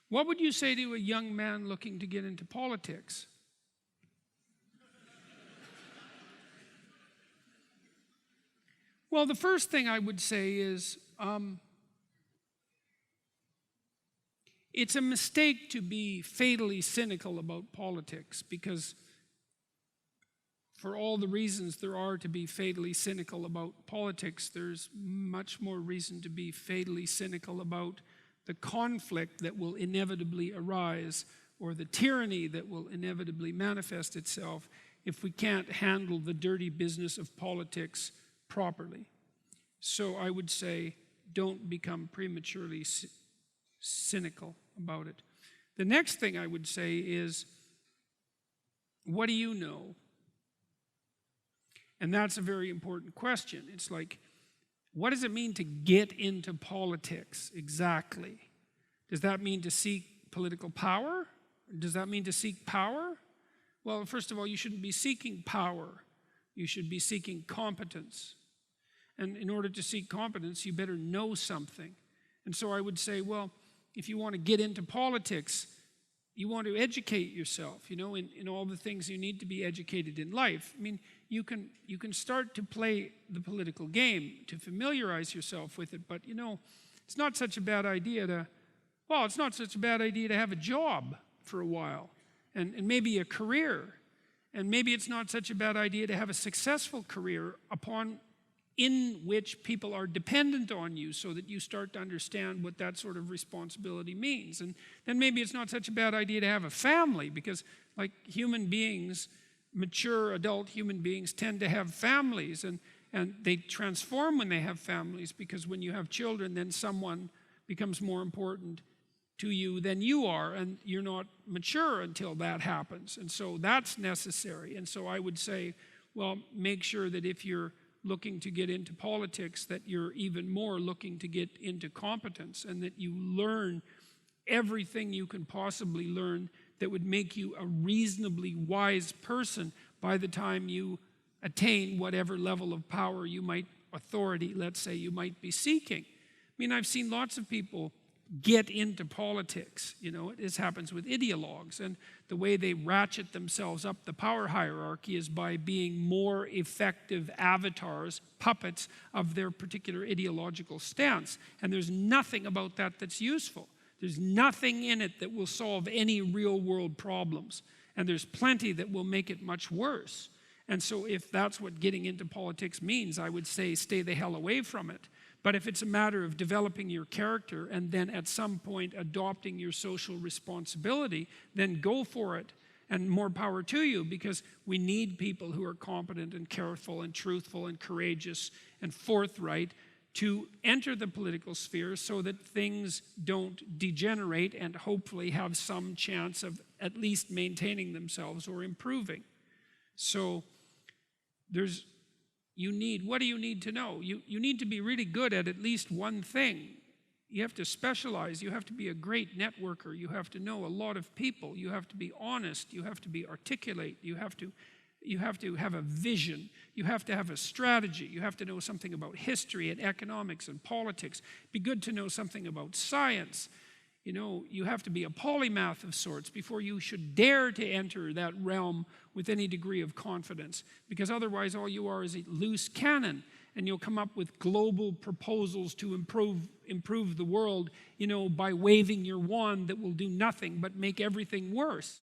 What would you say to a young man looking to get into politics? Well, the first thing I would say is it's a mistake to be fatally cynical about politics, because for all the reasons there are to be fatally cynical about politics, there's much more reason to be fatally cynical about the conflict that will inevitably arise, or the tyranny that will inevitably manifest itself if we can't handle the dirty business of politics properly. So I would say, don't become prematurely cynical about it. The next thing I would say is, what do you know? And that's a very important question. It's like, what does it mean to get into politics exactly? Does that mean to seek political power? Does that mean to seek power? Well, first of all, you shouldn't be seeking power. You should be seeking competence. And in order to seek competence, you better know something. And so I would say, well, if you want to get into politics, you want to educate yourself, in all the things you need to be educated in life. I mean, you can start to play the political game to familiarize yourself with it, but it's not such a bad idea to have a job for a while, and maybe a career, and maybe it's not such a bad idea to have a successful career in which people are dependent on you, so that you start to understand what that sort of responsibility means. And then maybe it's not such a bad idea to have a family, because like human beings, mature adult human beings tend to have families, and they transform when they have families, because when you have children, then someone becomes more important to you than you are, and you're not mature until that happens. And so that's necessary. And so I would say, well, make sure that if you're looking to get into politics, that you're even more looking to get into competence, and that you learn everything you can possibly learn that would make you a reasonably wise person by the time you attain whatever level of power authority, let's say, you might be seeking. I mean, I've seen lots of people get into politics. This happens with ideologues, and the way they ratchet themselves up the power hierarchy is by being more effective avatars, puppets of their particular ideological stance. And there's nothing about that that's useful. There's nothing in it that will solve any real world problems, and there's plenty that will make it much worse. And so if that's what getting into politics means, I would say stay the hell away from it. But if it's a matter of developing your character and then at some point adopting your social responsibility, then go for it, and more power to you, because we need people who are competent and careful and truthful and courageous and forthright to enter the political sphere, so that things don't degenerate and hopefully have some chance of at least maintaining themselves or improving. So what do you need to know? You need to be really good at least one thing. You have to specialize. You have to be a great networker. You have to know a lot of people. You have to be honest. You have to be articulate. You have to have a vision. You have to have a strategy. You have to know something about history and economics and politics. Be good to know something about science. You have to be a polymath of sorts before you should dare to enter that realm with any degree of confidence, because otherwise all you are is a loose cannon, and you'll come up with global proposals to improve the world, by waving your wand that will do nothing but make everything worse.